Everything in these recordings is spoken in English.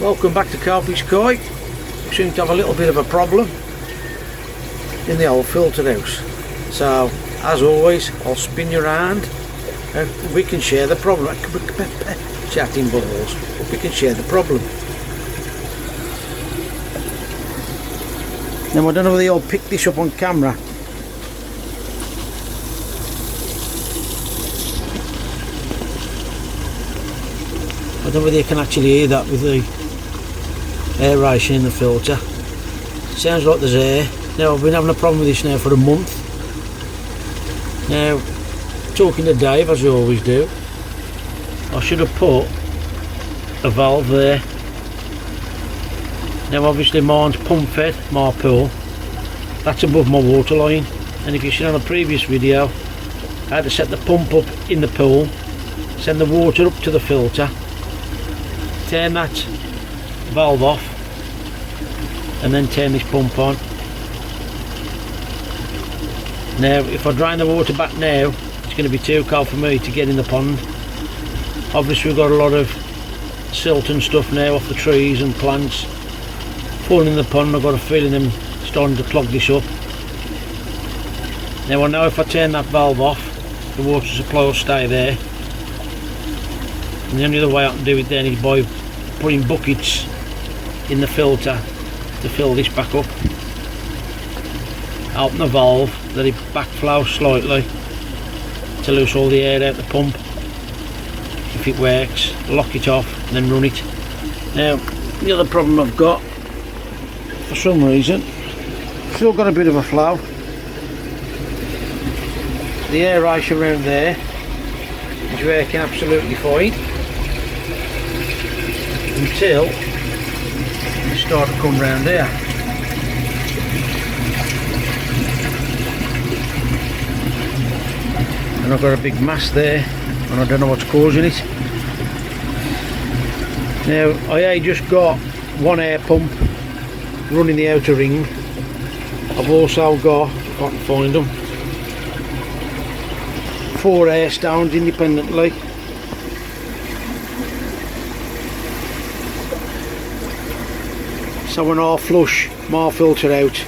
Welcome back to Carpy's Koi. We seem to have a little bit of a problem in the old filter house. So, as always, I'll spin you around and we can share the problem. Chatting balls. We can share the problem. Now, I don't know whether you'll pick this up on camera. I don't know whether you can actually hear that with the aeration in the filter. Sounds like there's air. Now, I've been having a problem with this now for a month. Now, talking to Dave, as I always do, I should have put a valve there. Now, obviously mine's pump fed, my pool. That's above my water line. And if you've seen on a previous video, I had to set the pump up in the pool, send the water up to the filter, turn that valve off, and then turn this pump on. Now, if I drain the water back now, it's going to be too cold for me to get in the pond. Obviously, we've got a lot of silt and stuff now off the trees and plants falling in the pond. I've got a feeling them starting to clog this up. Now, I know if I turn that valve off, the water supply will stay there. And the only other way I can do it then is by putting buckets in the filter to fill this back up. Open the valve, let it backflow slightly to loose all the air out the pump. If it works, lock it off and then run it. Now, the other problem I've got, for some reason, still got a bit of a flow. The aeration around there is working absolutely fine until you start to come round here. And I've got a big mass there and I don't know what's causing it. Now, I just got one air pump running the outer ring. I've also got, if I can find them, 4 air stones independently. So when I flush my filter out,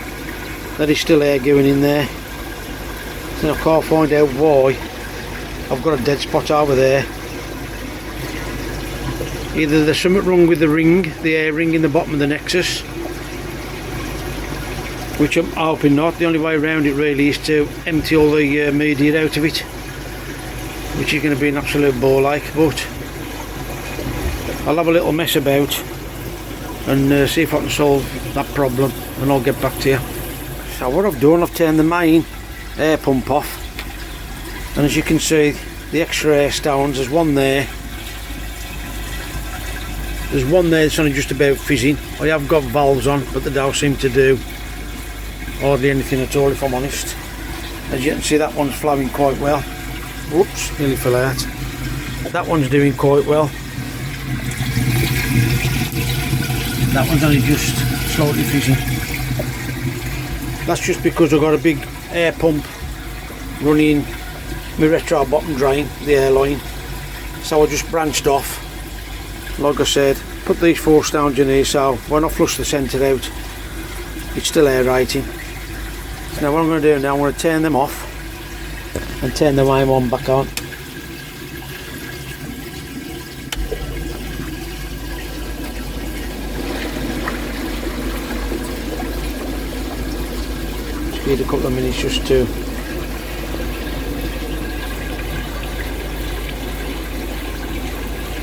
there is still air going in there. So I can't find out why I've got a dead spot over there. Either there's something wrong with the ring, the air ring in the bottom of the nexus, which I'm hoping not. The only way around it really is to empty all the media out of it, which is going to be an absolute ball ache, but I'll have a little mess about and see if I can solve that problem, and I'll get back to you. So what I've done, I've turned the main air pump off, and as you can see, the extra air stones, there's one there, that's only just about fizzing. I have got valves on, but they don't seem to do hardly anything at all, if I'm honest. As you can see, that one's flowing quite well. Whoops, nearly fell out. That one's doing quite well. That one's only just slightly fizzing. That's just because I've got a big air pump running my retro bottom drain, the air line. So I just branched off. Like I said, put these 4 stones in here, so when I flush the centre out, it's still aerating. Now what I'm going to do now, I'm going to turn them off and turn the main one back on. Just need a couple of minutes just to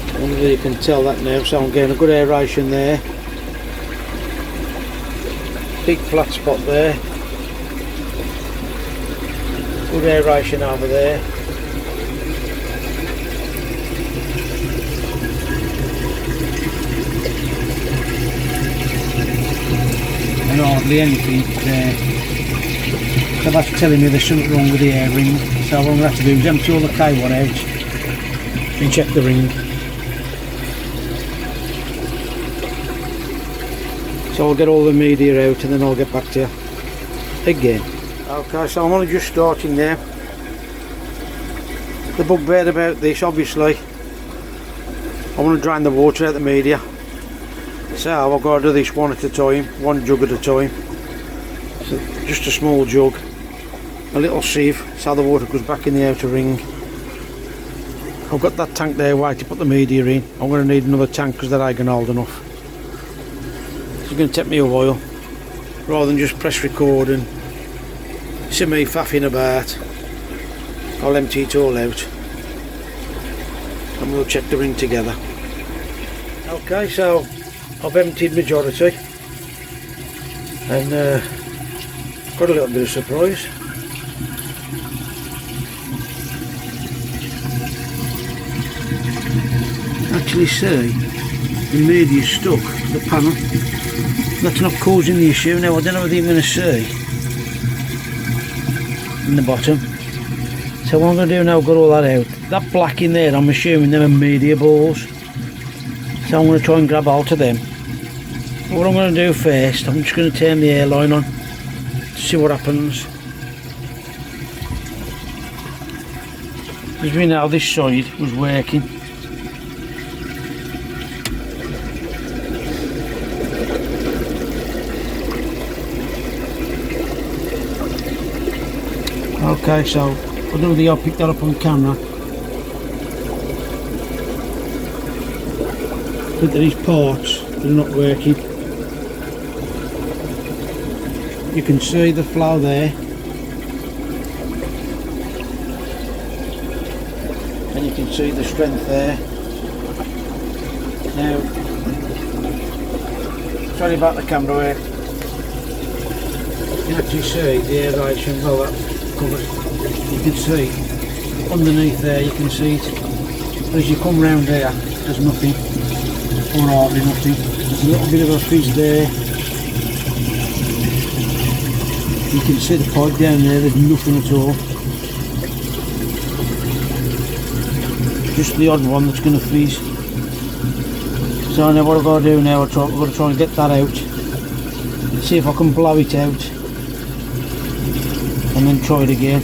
I wonder if you can tell that now. So I'm getting a good aeration there, big flat spot there, good aeration over there. And hardly anything there. So that's telling me there's something wrong with the air ring. So what I'm going to have to do is empty all the K1 out and check the ring. So I'll get all the media out and then I'll get back to you again. Okay, so I'm only just starting now. The bugbear about this, obviously, I want to drain the water out of the media. So I've got to do this one at a time, one jug at a time. So just a small jug, a little sieve so the water goes back in the outer ring. I've got that tank there waiting to put the media in. I'm going to need another tank because that ain't going to hold enough. It's going to take me a while, rather than just press record and see me faffing about. I'll empty it all out and we'll check the ring together. Okay, so I've emptied majority and got a little bit of surprise. Actually see the media stuck to the panel. That's not causing the issue. Now I don't know what I'm going to see in the bottom. So what I'm going to do now, I've got all that out. That black in there, I'm assuming them are media balls. So I'm going to try and grab hold of them. What I'm going to do first, I'm just going to turn the airline on to see what happens. As we know, this side was working. Okay, so I don't think I'll pick that up on camera. I think these parts are not working. You can see the flow there, and you can see the strength there. Now, sorry about the camera work. You can actually see the aeration, well that's covered. You can see underneath there, you can see it. But as you come round there, there's nothing, or hardly nothing. There's a little bit of a fizz there. You can see the pipe down there, there's nothing at all. Just the odd one that's going to fizz. So now what I've got to do now, I've got to try and get that out. See if I can blow it out. And then try it again.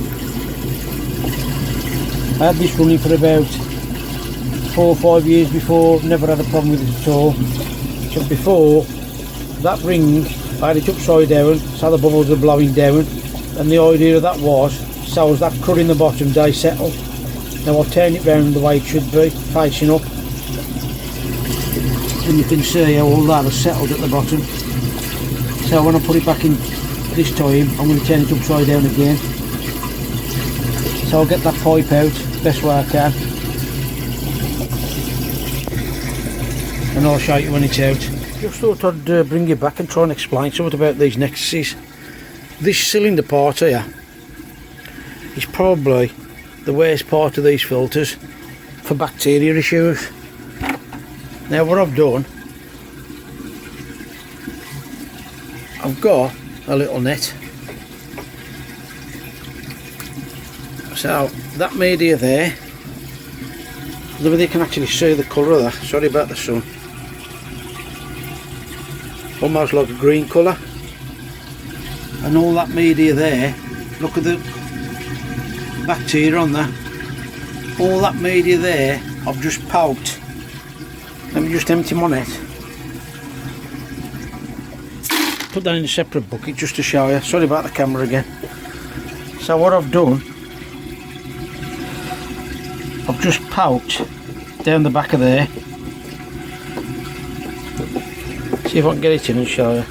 I had this running for about 4 or 5 years before, never had a problem with it at all. So before, that ring, I had it upside down, so the bubbles are blowing down, and the idea of that was, so as that crud in the bottom, they settle. Now I'll turn it round the way it should be, facing up, and you can see how all that has settled at the bottom. So when I put it back in this time, I'm going to turn it upside down again. So I'll get that pipe out best way I can, and I'll show you when it's out. Just thought I'd bring you back and try and explain something about these nexuses. This cylinder part here is probably the worst part of these filters for bacteria issues. Now what I've done, I've got a little net. So that media there, I don't know whether you can actually see the colour of that, sorry about the sun. Almost like a green colour. And all that media there, look at the bacteria on there. All that media there, I've just poked. Let me just empty my net. Put that in a separate bucket just to show you. Sorry about the camera again. So what I've done, I've just poked down the back of there. See if I can get it in and show you.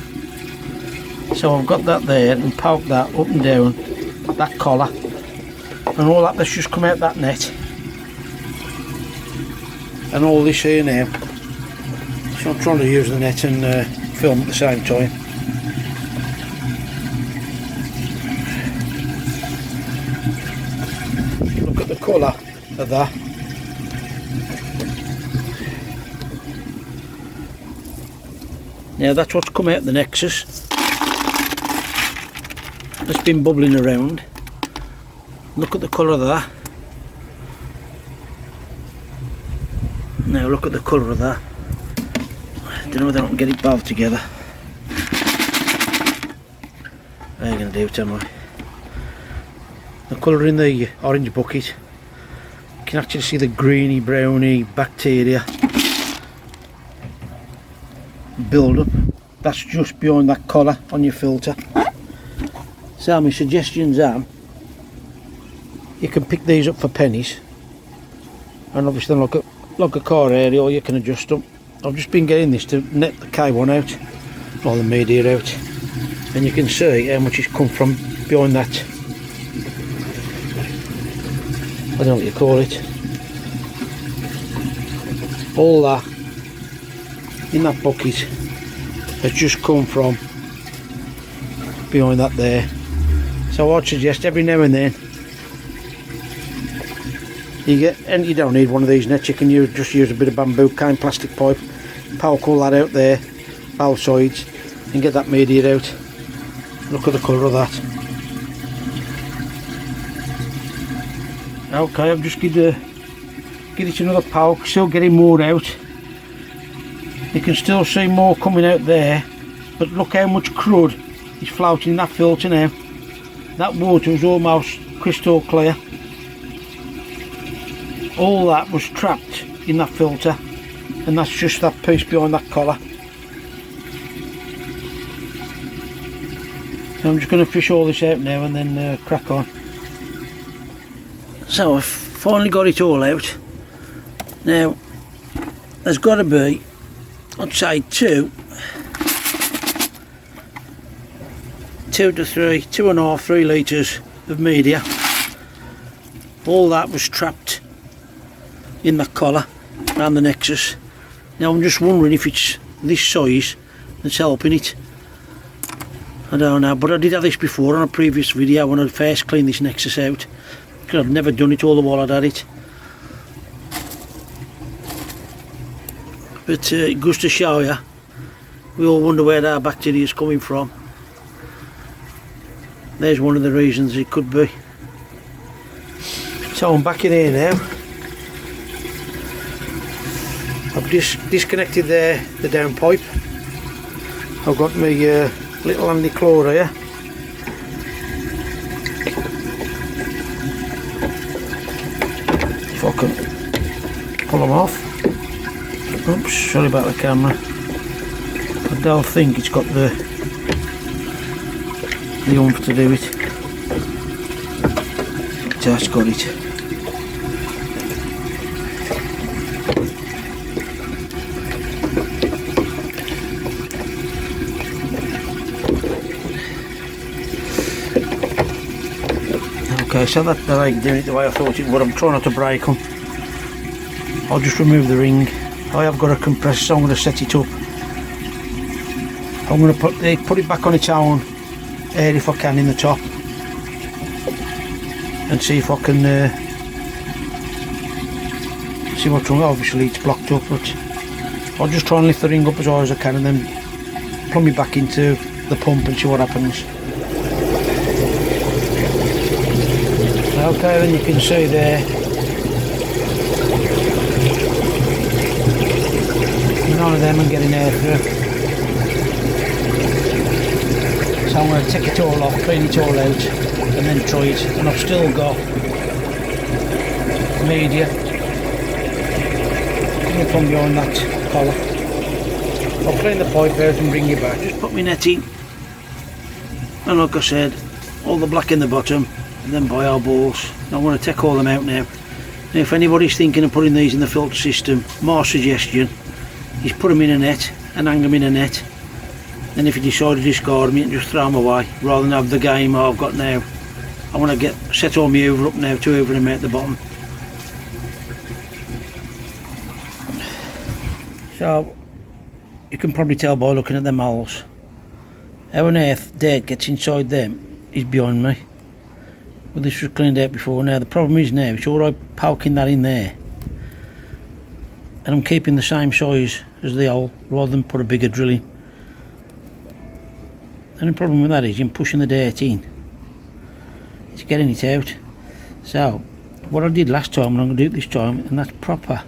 So I've got that there and poked that up and down, that collar, and all that's just come out that net. And all this here now. So I'm trying to use the net and film at the same time. Look at the colour of that. Now that's what's come out the nexus. It's been bubbling around. Look at the colour of that. Now look at the colour of that. I don't know whether I can get it both together. I ain't going to do it, am I? The colour in the orange bucket. You can actually see the greeny browny bacteria. build up. That's just behind that collar on your filter. So my suggestions are, you can pick these up for pennies, and obviously like a car area, or you can adjust them. I've just been getting this to net the K1 out, or the media out, and you can see how much has come from behind that, I don't know what you call it, all that in that bucket has just come from behind that there. So I'd suggest every now and then and you don't need one of these nets, you can just use a bit of bamboo cane plastic pipe, poke all that out there, both sides, and get that media out. Look at the colour of that. Okay, I've just give it another poke, still getting more out. You can still see more coming out there, but look how much crud is floating in that filter now. That water was almost crystal clear. All that was trapped in that filter, and that's just that piece behind that collar. So I'm just going to fish all this out now and then crack on. So I've finally got it all out. Now there's got to be, I'd say 2 to 3, 2.5, 3 litres of media. All that was trapped in that collar around the nexus. Now I'm just wondering if it's this size that's helping it. I don't know, but I did have this before on a previous video when I first cleaned this nexus out, because I've never done it all the while I'd had it. But it goes to show you, we all wonder where our bacteria is coming from. There's one of the reasons it could be. So I'm back in here now. I've disconnected the down pipe. I've got my little handy claw here. If I can pull them off. Oops, sorry about the camera. I don't think it's got the oomph to do it. It has got it. Okay, so that ain't doing it the way I thought it would. I'm trying not to break them. I'll just remove the ring. I have got a compressor, so I'm going to set it up. I'm going to put it back on its own air if I can in the top, and see if I can see what's wrong. Obviously it's blocked up, but I'll just try and lift the ring up as high as I can and then plumb it back into the pump and see what happens. Okay, then you can see there, none of them are getting air through. So I'm going to take it all off, clean it all out, and then try it. And I've still got media coming from behind that collar. I'll clean the pipe out and bring you back. Just put my net in, and like I said, all the black in the bottom, and then by our balls. I'm going to take all them out now. Now if anybody's thinking of putting these in the filter system, my suggestion is put them in a net and hang them in a net. And if you decide to discard them, you can just throw them away, rather than have the game I've got now. I want to set all my hoover up now to hoover them out the bottom. So you can probably tell by looking at them holes. How on earth dirt gets inside them is beyond me. Well, this was cleaned out before. Now the problem is now it's alright poking that in there, and I'm keeping the same size as the hole rather than put a bigger drill in. And the problem with that is you're pushing the dirt in, it's getting it out. So what I did last time, and I'm going to do it this time, and that's proper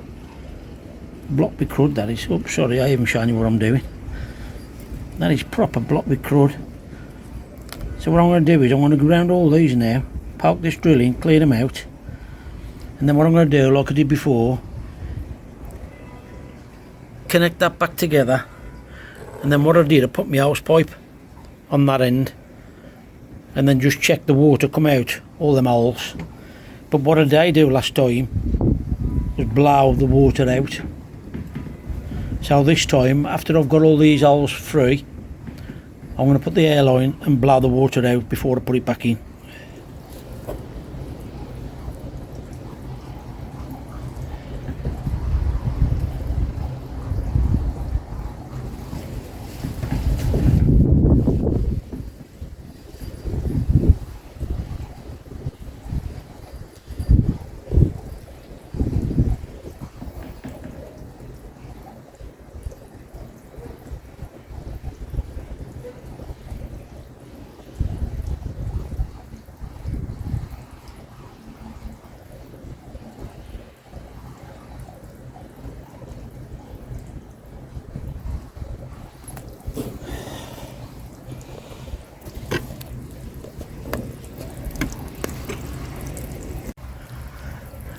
block with crud, that is. Oh sorry, I haven't shown you what I'm doing. That is proper block with crud. So what I'm going to do is I'm going to go around all these now, poke this drill in, clear them out, and then what I'm going to do, like I did before, connect that back together And then what I did, I put my house pipe on that end and then just check the water come out all them holes. But what I did do last time was blow the water out. So this time, after I've got all these holes free, I'm going to put the airline and blow the water out before I put it back in.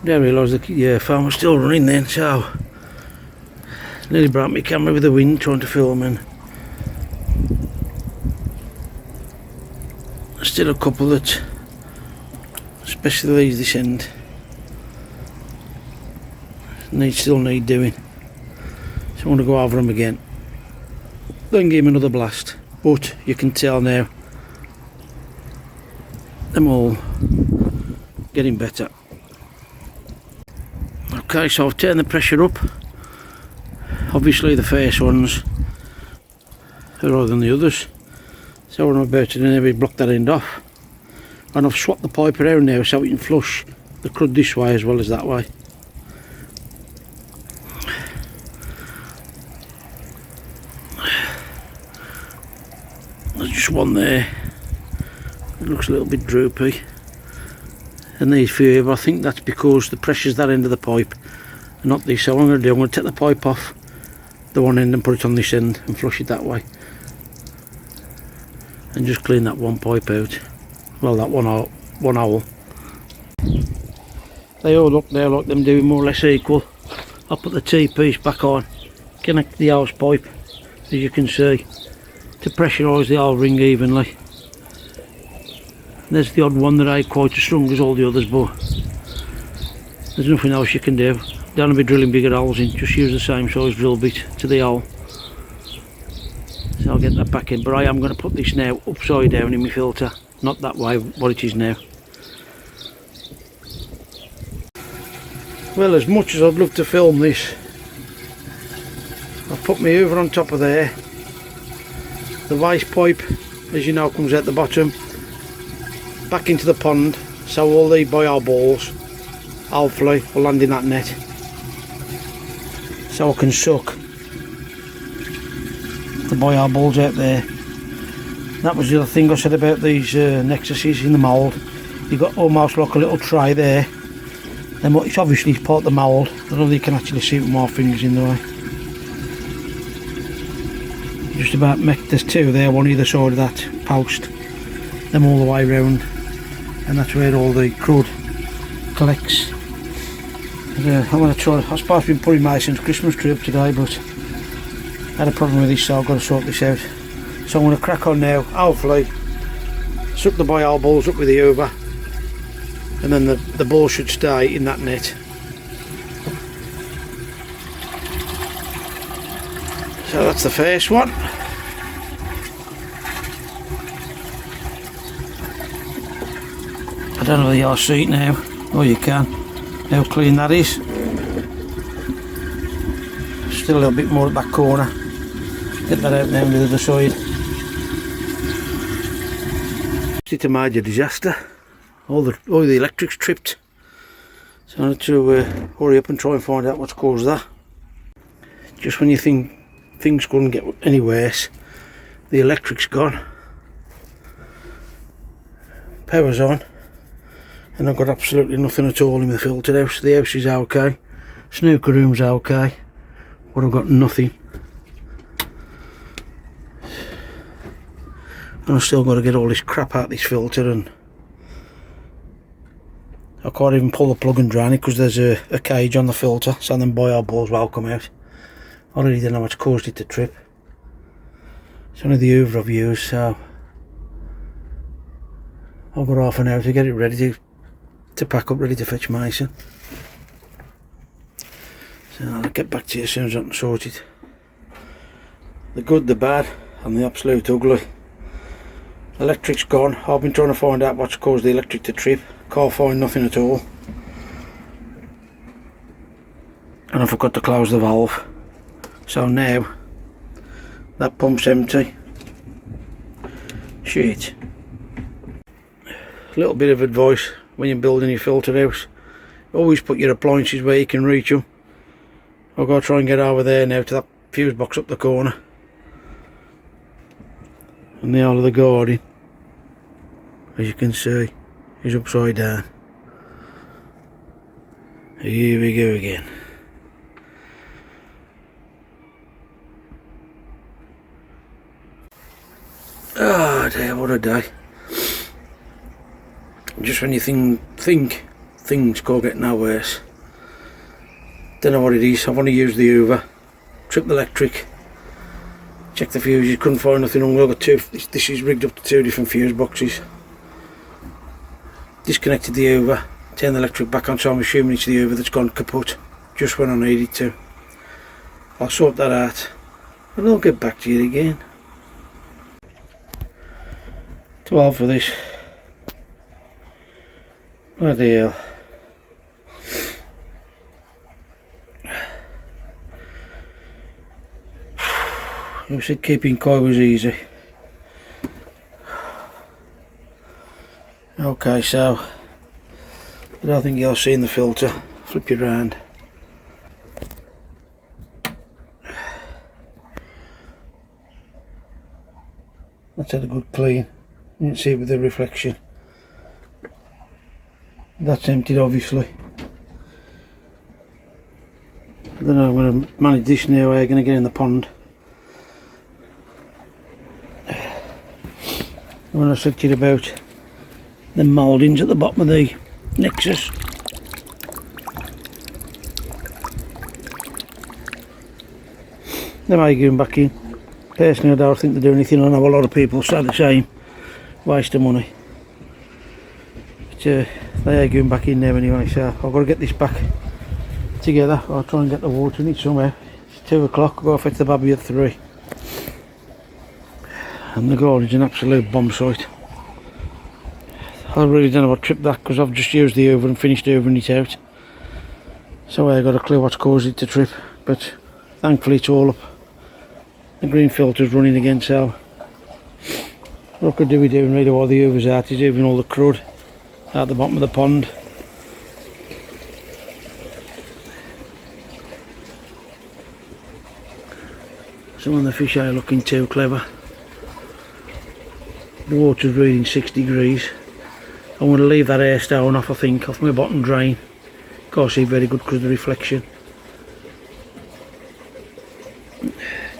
Didn't realise the phone was still running then, so nearly broke my camera with the wind trying to film, and still a couple that, especially these this end, still need doing. So I want to go over them again, then give them another blast. But you can tell now, them all getting better. Okay, so I've turned the pressure up. Obviously the first ones are higher than the others, so what I'm about to do is block that end off, and I've swapped the pipe around now so we can flush the crud this way as well as that way. There's just one there, it looks a little bit droopy, and these few, but I think that's because the pressure's that end of the pipe and not this. So what I'm going to do, I'm going to take the pipe off the one end and put it on this end and flush it that way, and just clean that one pipe out, well that one hole. They all look now like them doing more or less equal. I'll put the T-piece back on, connect the hose pipe as you can see to pressurise the whole ring evenly. There's the odd one that ain't quite as strong as all the others, but there's nothing else you can do. Don't be drilling bigger holes in, just use the same size drill bit to the hole. So I'll get that back in, but I am going to put this now upside down in my filter, not that way, what it is now. Well, as much as I'd love to film this, I've put my hoover on top of there. The waste pipe, as you know, comes out the bottom back into the pond, so all the bio balls hopefully will land in that net, so I can suck the bio balls out there. That was the other thing I said about these nexuses in the mould. You've got almost like a little tray there, then it's obviously part of the mould. I don't know if you can actually see it with my fingers in the way. Just about make, there's two there, one either side of that post, them all the way round, and that's where all the crud collects. I'm going to try, I suppose I've been putting Mason's Christmas tree up today, but I had a problem with this, so I've got to sort this out. So I'm going to crack on now, hopefully suck the bio balls up with the hoover, and then the ball should stay in that net. So that's the first one. I don't know whether you'll see it now. Oh, you can. How clean that is. Still a little bit more at that corner. Get that out now on the other side. It's a major disaster. All the electrics tripped. So I need to hurry up and try and find out what's caused that. Just when you think things couldn't get any worse, the electric's gone. Power's on. And I've got absolutely nothing at all in the filter house. The house is okay, snooker room's okay, but I've got nothing. And I've still got to get all this crap out of this filter, and I can't even pull the plug and drain it because there's a cage on the filter, so then bio balls will come out. I really don't know what's caused it to trip. It's only the Hoover I've used, so I've got half an hour to get it ready to pack up, ready to fetch Mason. So I'll get back to you as soon as I can sort it. The good, the bad, and the absolute ugly. Electric's gone. I've been trying to find out what's caused the electric to trip. Can't find nothing at all. And I forgot to close the valve. So now that pump's empty. Shit. A little bit of advice when you're building your filter house. Always put your appliances where you can reach them. I've got to try and get over there now to that fuse box up the corner. And the whole of the garden, as you can see, is upside down. Here we go again. Oh dear, what a day. Just when you think things can't get no worse. Don't know what it is. I've only used the Hoover, tripped the electric, checked the fuses, couldn't find nothing wrong. I've got two, this is rigged up to 2 different fuse boxes. Disconnected the Hoover, turned the electric back on, so I'm assuming it's the Hoover that's gone kaput just when I need it to. I'll sort that out and I'll get back to you again. 12 for this. Bloody hell. Who said keeping coy was easy? Okay, so I don't think you'll see in the filter. Flip you round. Let's have a good clean. You can see it with the reflection. That's emptied, obviously. I don't know, I'm going to manage this now. I'm going to get in the pond. When I said to you about the mouldings at the bottom of the Nexus, they might going back in. Personally, I don't think they do anything. I know a lot of people say the same. Waste of money. But they are going back in there anyway, so I've got to get this back together. I'll try and get the water in it somewhere. It's 2 o'clock, I'll go fetch the baby at 3. And the garden's an absolute bomb site. I really don't know what tripped that, because I've just used the Hoover and finished hoovering it out. So I got a clue what's caused it to trip, but thankfully it's all up. The green filter's running again, so what I could do with doing really while the Hoover's out is hoovering all the crud out the bottom of the pond. Some of the fish are looking too clever. The water's reading 6 degrees. I'm going to leave that air stone off, I think, off my bottom drain. Can't see very good because of the reflection.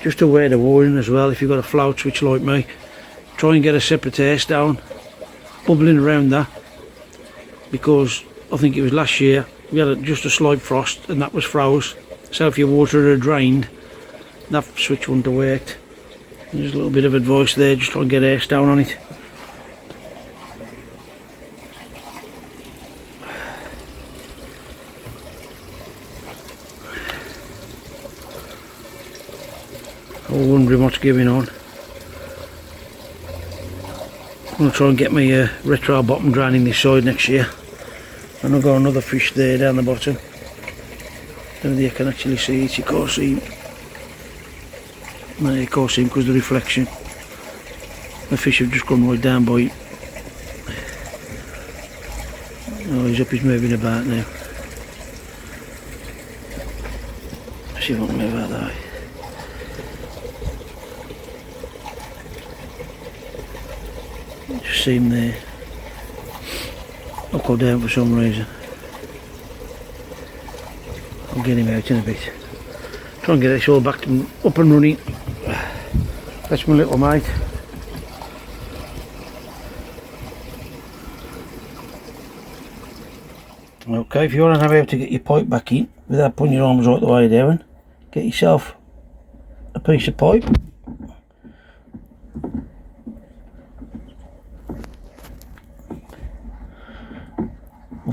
Just a word of warning as well, if you've got a float switch like me, try and get a separate air stone bubbling around that, because I think it was last year we had just a slight frost and that was froze. So if your water had drained, that switch wouldn't have worked. There's a little bit of advice there, just try and get air stone on it. I'm wondering what's going on. I'm going to try and get my retro bottom drain in this side next year. And I've got another fish there down the bottom. Don't know if you can actually see it, you can't see him. No, you can't see him because of the reflection. The fish have just gone right down by it. Oh, he's up, he's moving about now. See if I can move out that way. Just see him there. Up or down for some reason. I'll get him out in a bit. Try and get this all back up and running. That's my little mate. Okay, if you want to know how to get your pipe back in without putting your arms right the way down, get yourself a piece of pipe,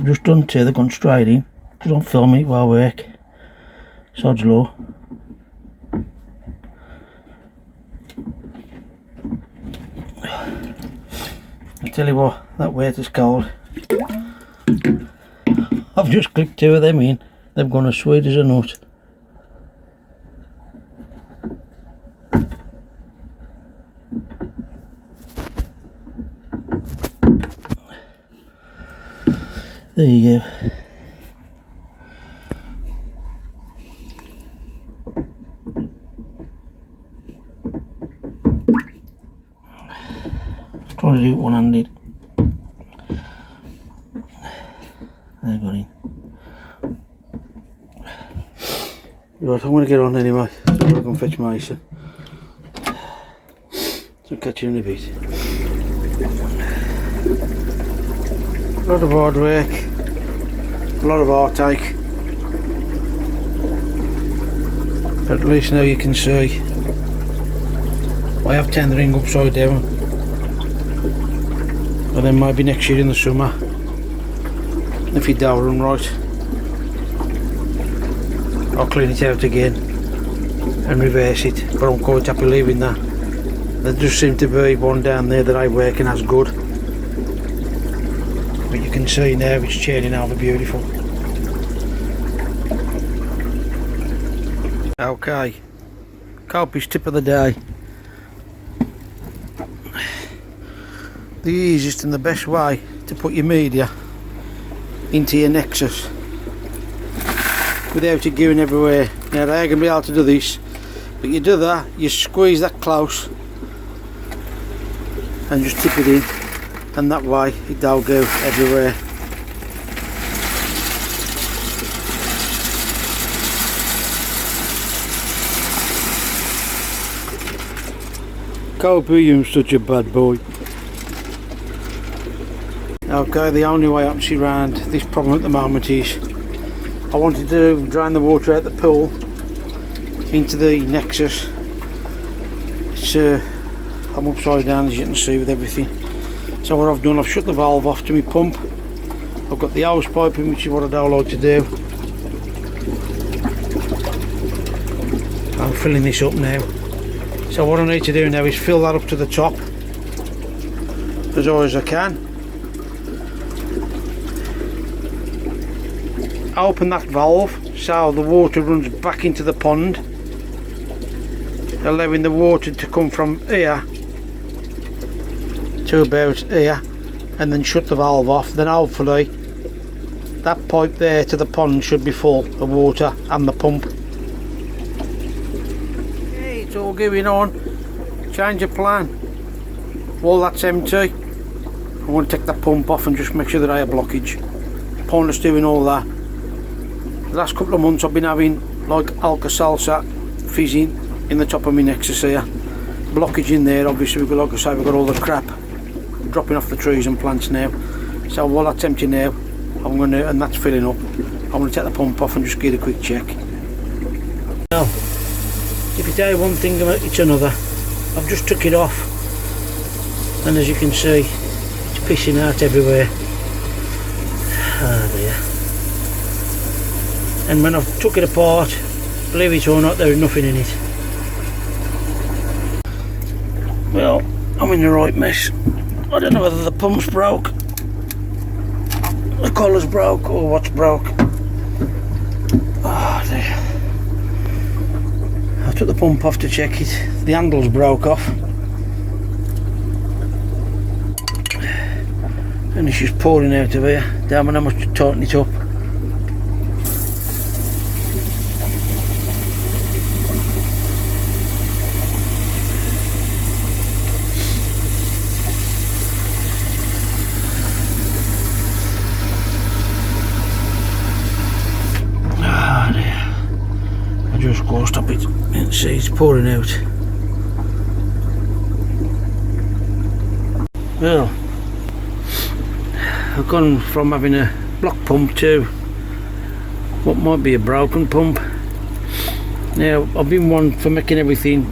I've just done two, they've gone straight in. Don't film me while I work. Sod's law. I tell you what, that weight is cold. I've just clipped two of them in. They've gone as sweet as a nut. There you go. Trying to do it one-handed. There, got in. Right, I'm going to get on anyway. So I'm going to go and fetch Mason. So catch you in a bit. A lot of hard work, a lot of heartache. But at least now you can see I have turned the ring upside down. And then maybe next year in the summer, if you don't run right, I'll clean it out again and reverse it. But I'm quite happy leaving that. There just seems to be one down there that I'm working as good. But you can see now it's churning over beautiful. Okay, Copious tip of the day. The easiest and the best way to put your media into your Nexus without it going everywhere. Now I ain't going to be able to do this, but you do that, you squeeze that close and just tip it in, and that way it don't go everywhere. Copious, such a bad boy. Okay, the only way I can see around this problem at the moment is I wanted to drain the water out the pool into the Nexus. It's I'm upside down, as you can see, with everything. So what I've done, I've shut the valve off to my pump. I've got the hose pipe in, which is what I don't like to do. I'm filling this up now. So what I need to do now is fill that up to the top as high as I can. Open that valve so the water runs back into the pond, allowing the water to come from here to about here, and then shut the valve off. Then hopefully that pipe there to the pond should be full of water and the pump. Okay, it's all going on. Change of plan. While that's empty, I want to take that pump off and just make sure that I have blockage. Pointless doing all that. The last couple of months I've been having like Alka-Seltzer fizzing in the top of my Nexus here. Blockage in there, obviously, we've got, like I say, we've got all the crap dropping off the trees and plants now. So while that's empty now, I'm going to, and that's filling up, I'm going to take the pump off and just give it a quick check. Now, if you tell you one thing about it's another. I've just took it off, and as you can see, it's pissing out everywhere. Ah dear. And when I've took it apart, believe it or not, there is nothing in it. Well, I'm in the right mess. I don't know whether the pump's broke, the collar's broke, or what's broke. Oh dear. I took the pump off to check it. The handle's broke off. And it's just pouring out of here. Damn, and I must tighten it up. Just go stop it and see it's pouring out. Well, I've gone from having a block pump to what might be a broken pump. Now I've been one for making everything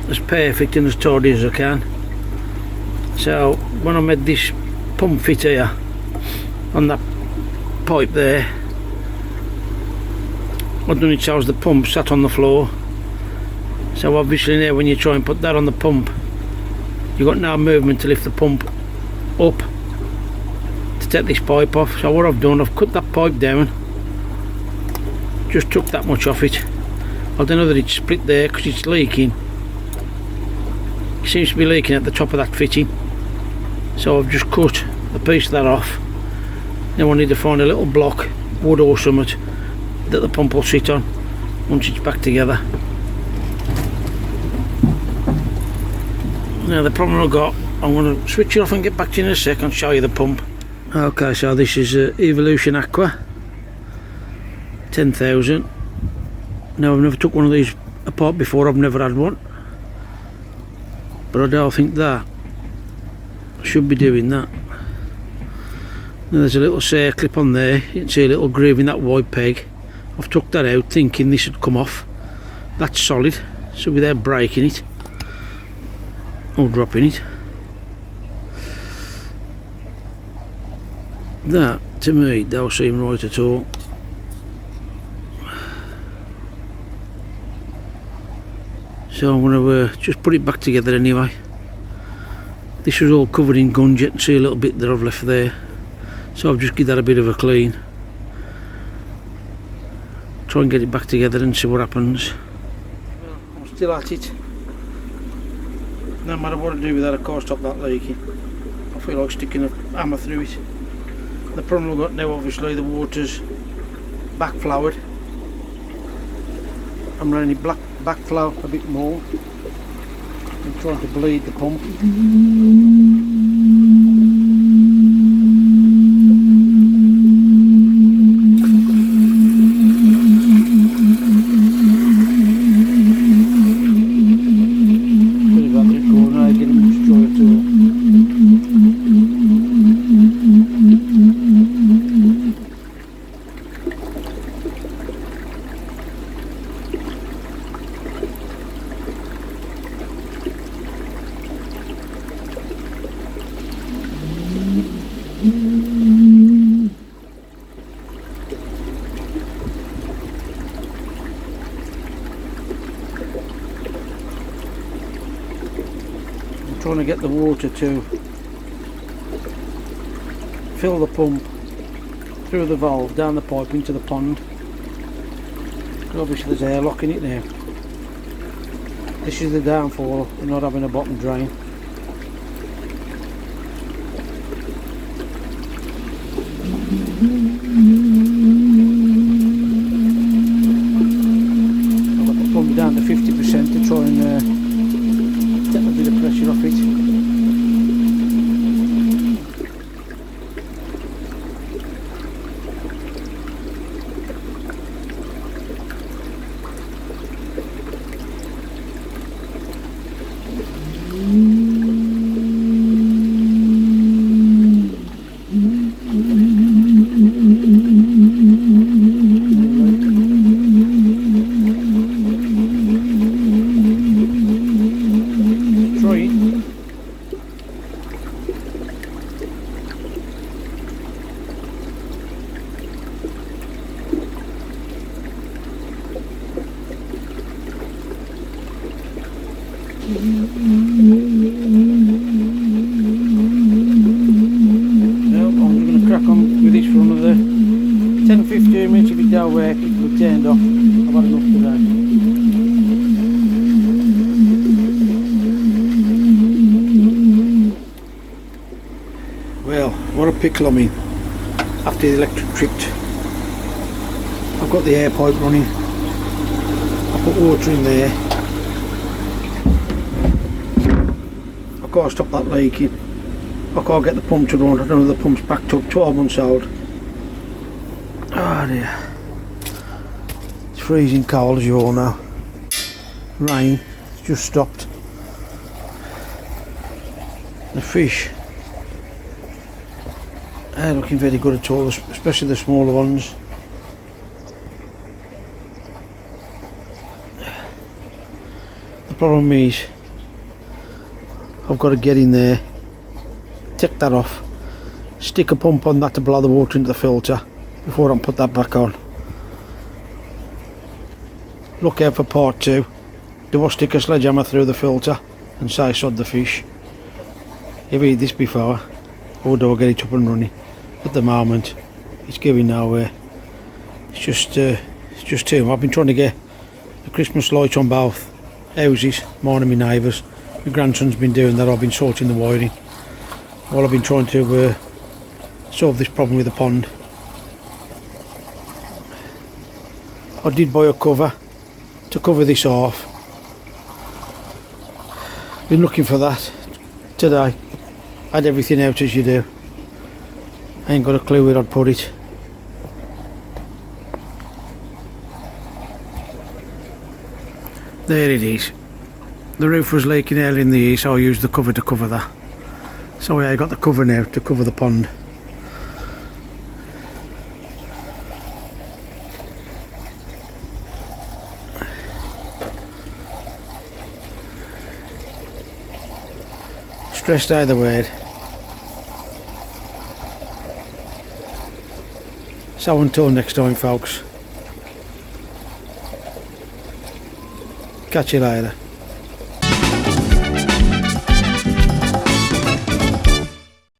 as perfect and as tidy as I can. So when I made this pump fit here on that pipe there. What done it shows the pump sat on the floor, so obviously now when you try and put that on the pump, you've got no movement to lift the pump up to take this pipe off. So what I've done, I've cut that pipe down, just took that much off it. I don't know that it's split there because it's leaking. It seems to be leaking at the top of that fitting, so I've just cut a piece of that off. Now I need to find a little block, wood or something, that the pump will sit on once it's back together. Now the problem I've got, I'm going to switch it off and get back to you in a sec and show you the pump. Okay, so this is Evolution Aqua 10,000. Now I've never took one of these apart before, I've never had one, but I don't think that should be doing that. Now there's a little circlip on there, you can see a little groove in that wide peg. I've took that out thinking this would come off. That's solid, so without breaking it or dropping it. That to me don't seem right at all. So I'm going to just put it back together anyway. This was all covered in gunge, you can see a little bit that I've left there, so I've just give that a bit of a clean. Try and get it back together and see what happens. Well, I'm still at it. No matter what I do with that, I can't stop that leaking. I feel like sticking a hammer through it. The problem I've got now, obviously, the water's backflowed. I'm letting it backflow a bit more. I'm trying to bleed the pump. Trying to get the water to fill the pump through the valve down the pipe into the pond. Obviously there's airlock in it now. This is the downfall of not having a bottom drain. I've got the pump down to 50% to try and take a bit of pressure off it. Now I'm going to crack on with this for another 10-15 minutes. If it don't work, it will be turned off. I've had enough today. Well, what a pickle I'm in after the electric tripped. I've got the air pipe running. I put water in there. I can't stop that leaking. I can't get the pump to run. I don't know, the pump's backed up, 12 months old. Oh dear. It's freezing cold, as you all know. Rain, it's just stopped. The fish, they're looking very good at all, especially the smaller ones. The problem is, I've got to get in there, take that off, stick a pump on that to blow the water into the filter, before I put that back on. Look out for part 2. Do I stick a sledgehammer through the filter and say sod the fish? You've eaten this before, or do I get it up and running? At the moment it's going nowhere. It's just too. I've been trying to get the Christmas lights on both houses, mine and my neighbours. My grandson's been doing that. I've been sorting the wiring while I've been trying to solve this problem with the pond. I did buy a cover to cover this off. Been looking for that today. Had everything out as you do. I ain't got a clue where I'd put it. There it is. The roof was leaking early in the year, so I used the cover to cover that. So yeah, I got the cover now to cover the pond. Stressed either way. So until next time, folks. Catch you later.